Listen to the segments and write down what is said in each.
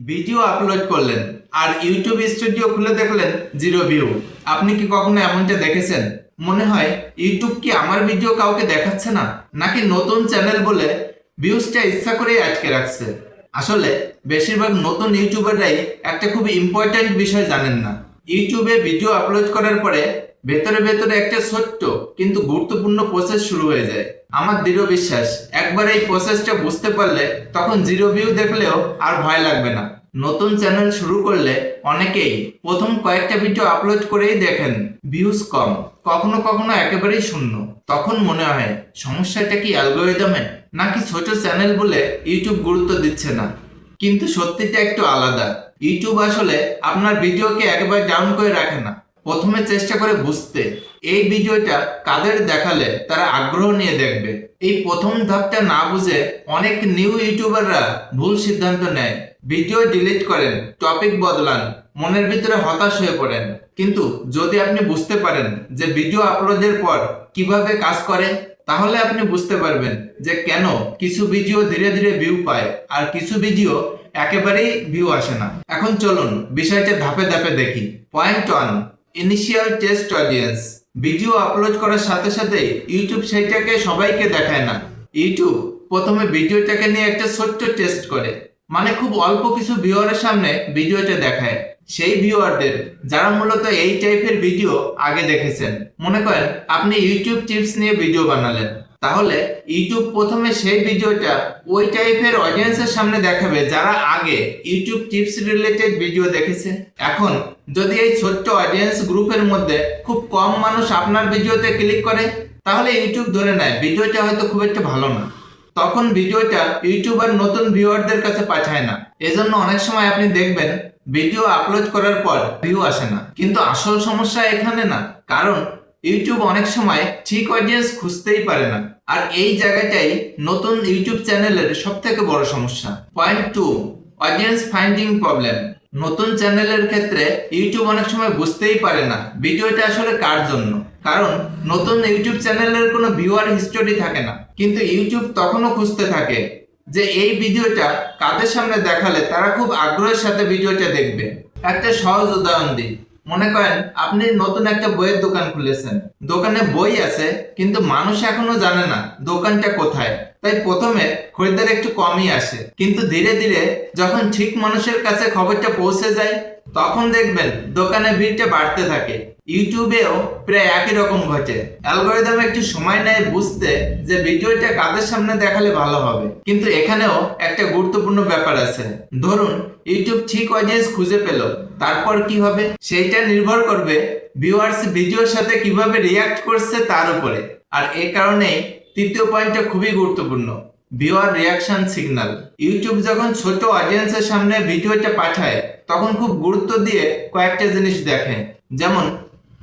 Video upload করলেন আর YouTube studio খুলে দেখলেন 0 ভিউ। আপনি কি কখনো এমনটা দেখেছেন? মনে হয় ইউটিউব কি আমার ভিডিও কাউকে দেখাচ্ছে না, নাকি নতুন চ্যানেল বলে ভিউজটা ইচ্ছা করেই আটকে রাখছে। আসলে বেশিরভাগ নতুন ইউটিউবাররাই একটা খুব ইম্পর্ট্যান্ট বিষয় জানেন না। ইউটিউবে ভিডিও আপলোড করার পরে ভেতরে ভেতরে একটা ছোট্ট কিন্তু গুরুত্বপূর্ণ প্রসেস শুরু হয়ে যায়। আমার দৃঢ় বিশ্বাস, একবার এই প্রসেসটা বুঝতে পারলে তখন 0 ভিউ দেখলেও আর ভয় লাগবে না। নতুন চ্যানেল শুরু করলে অনেকেই প্রথম কয়েকটা ভিডিও আপলোড করেই দেখেন ভিউজ কম, কখনো কখনো একেবারেই শূন্য। তখন মনে হয় সমস্যাটা কি অ্যালগোরিদমে, নাকি ছোট চ্যানেল বলে ইউটিউব গুরুত্ব দিচ্ছে না। কিন্তু সত্যিটা একটু আলাদা। ইউটিউব আসলে আপনার ভিডিওকে একেবারে ডাউন করে রাখে না। প্রথমে চেষ্টা করে বুঝতে এই ভিডিওটা কাদের দেখালে তারা আগ্রহ নিয়ে দেখবে। এই প্রথম ধাপটা না বুঝে অনেক নিউ ইউটিউবাররা ভুল সিদ্ধান্ত নেয়, ভিডিও ডিলিট করেন, টপিক বদলান, মনের ভিতরে হতাশ হয়ে পড়েন। কিন্তু যদি আপনি বুঝতে পারেন যে ভিডিও আপলোডের পর কিভাবে কাজ করে, তাহলে আপনি বুঝতে পারবেন যে কেন কিছু ভিডিও ধীরে ধীরে ভিউ পায় আর কিছু ভিডিও একেবারেই ভিউ আসে না। এখন চলুন বিষয়টা ধাপে ধাপে দেখি। Point 1, initial test audience. Video upload করার সাথে সাথে ইউটিউব সেইটাকে সবাইকে দেখায় না। ইউটিউব প্রথমে ভিডিওটাকে নিয়ে একটা ছোট্ট টেস্ট করে, মানে খুব অল্প কিছু ভিউয়ারের সামনে ভিডিওটা দেখায়। সেই ভিউয়ারদের যারা মূলত এই টাইপের ভিডিও আগে দেখেছেন। মনে করেন আপনি ইউটিউব টিপস নিয়ে ভিডিও বানালেন, তাহলে ইউটিউব প্রথমে সেই ভিডিওটা ওই টাইপের অডিয়েন্সের সামনে দেখাবে যারা আগে ইউটিউব টিপস রিলেটেড ভিডিও দেখেছে। এখন যদি এই ছোট্ট অডিয়েন্স গ্রুপের মধ্যে খুব কম মানুষ আপনার ভিডিওতে ক্লিক করে, তাহলে ইউটিউব ধরে নেয় ভিডিওটা হয়তো খুব একটা ভালো না। তখন ভিডিওটা ইউটিউবার নতুন ভিউয়ারদের কাছে পাঠায় না। এজন্য অনেক সময় আপনি দেখবেন ভিডিও আপলোড করার পর ভিউ আসে না। কিন্তু আসল সমস্যা এখানে না, কারণ ইউটিউব অনেক সময় ঠিক অডিয়েন্স খুঁজতেই পারে না। আর এই জায়গাটাই নতুন ইউটিউব চ্যানেলের সব থেকে বড় সমস্যা। Point 2, audience finding problem. নতুন চ্যানেলের ক্ষেত্রে ইউটিউব অনেক সময় বুঝতেই পারে না ভিডিওটা আসলে কার জন্য, কারণ নতুন ইউটিউব চ্যানেলের কোনো ভিউয়ার হিস্টোরি থাকে না। কিন্তু ইউটিউব তখনও খুঁজতে থাকে যে এই ভিডিওটা কাদের সামনে দেখালে তারা খুব আগ্রহের সাথে ভিডিওটা দেখবে। একটা সহজ উদাহরণ দিই। মনে করেন আপনি নতুন একটা বইয়ের দোকান খুলেছেন, দোকানে বই আছে কিন্তু মানুষ এখনো জানে না দোকানটা কোথায়। তাই প্রথমে খরিদ্দার একটু কমই আসে, কিন্তু ধীরে ধীরে যখন ঠিক মানুষের কাছে খবরটা পৌঁছে যায়, তখন দেখবেন দোকানে ভিড়টা বাড়তে থাকে। ইউটিউবেও প্রায় একই রকম ঘটে। অ্যালগোরিদম একটু সময় নেয় বুঝতে যে ভিডিওটা কাদের সামনে দেখালে ভালো হবে। কিন্তু এখানেও একটা গুরুত্বপূর্ণ ব্যাপার আছে। ধরুন ইউটিউব ঠিক অডিয়েন্স খুঁজে পেল, তারপর কি হবে সেইটা নির্ভর করবে ভিউয়ার্স ভিডিওর সাথে কিভাবে রিয়াক্ট করছে তার উপরে। আর এই কারণেই তৃতীয় পয়েন্টটা খুবই গুরুত্বপূর্ণ, ভিউয়ার রিয়াকশন সিগন্যাল। ইউটিউব যখন ছোট অডিয়েন্সের সামনে ভিডিওটা পাঠায়, তখন খুব গুরুত্ব দিয়ে কয়েকটা জিনিস দেখে। যেমন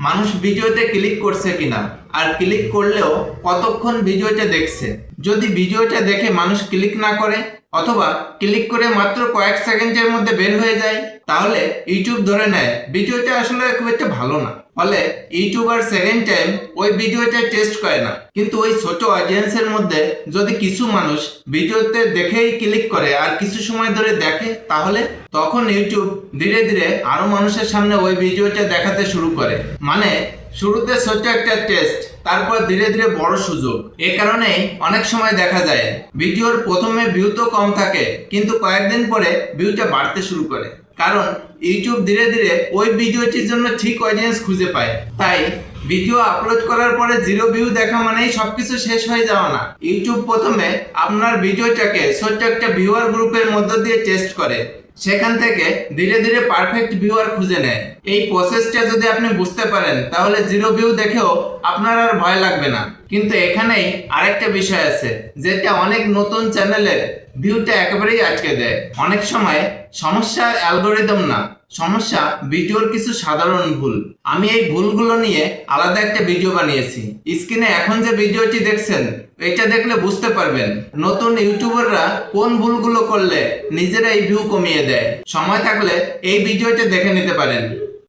মানুষ ভিডিওতে ক্লিক করছে কিনা, আর ক্লিক করলেও কতক্ষণ ভিডিওটা দেখছে। যদি ভিডিওটা দেখে মানুষ ক্লিক না করে, অথবা ক্লিক করে মাত্র কয়েক সেকেন্ডের মধ্যে বের হয়ে যায়, তাহলে ইউটিউব ধরে নেয় ভিডিওটা আসলে খুব একটা ভালো না। ফলে ইউটিউবার সেকেন্ড টাইম ওই ভিডিওটা টেস্ট করে না। কিন্তু ওই ছোট অডিয়েন্সের মধ্যে যদি কিছু মানুষ ভিডিওতে দেখেই ক্লিক করে আর কিছু সময় ধরে দেখে, তাহলে তখন ইউটিউব ধীরে ধীরে আরো মানুষের সামনে ওই ভিডিওটা দেখাতে শুরু করে। মানে শুরুতে ছোট একটা টেস্ট, তারপর ধীরে ধীরে বড় সুযোগ। এ কারণেই অনেক সময় দেখা যায় ভিডিওর প্রথমে ভিউ তো কম থাকে, কিন্তু কয়েকদিন পরে ভিউটা বাড়তে শুরু করে, কারণ ইউটিউব ধীরে ধীরে ওই ভিডিওটির জন্য ঠিক অডিয়েন্স খুঁজে পায়। তাই ভিডিও আপলোড করার পরে 0 ভিউ দেখা মানেই সবকিছু শেষ হয়ে যাওয়া না। ইউটিউব প্রথমে আপনার ভিডিওটাকে ছোট্ট একটা ভিউয়ার গ্রুপের মধ্য দিয়ে টেস্ট করে, সেখান থেকে ধীরে ধীরে পারফেক্ট ভিউয়ার খুঁজে নেয়। এই প্রসেসটা যদি আপনি বুঝতে পারেন, তাহলে 0 ভিউ দেখেও আপনার আর ভয় লাগবে না। কিন্তু এখানেই আরেকটা বিষয় আছে, যেটা অনেক নতুন চ্যানেলের ভিউটা একেবারেই আটকে দেয়। অনেক সময় সমস্যা অ্যালগোরিদম না, সমস্যা ভিডিওর কিছু সাধারণ ভুল। আমি এই ভুলগুলো নিয়ে আলাদা একটা ভিডিও বানিয়েছি। স্ক্রিনে এখন যে ভিডিওটি দেখছেন, এটা দেখলে বুঝতে পারবেন নতুন ইউটিউবাররা কোন ভুলগুলো করলে নিজেরা এই ভিউ কমিয়ে দেয়। সময় থাকলে এই ভিডিওটা দেখে নিতে পারেন।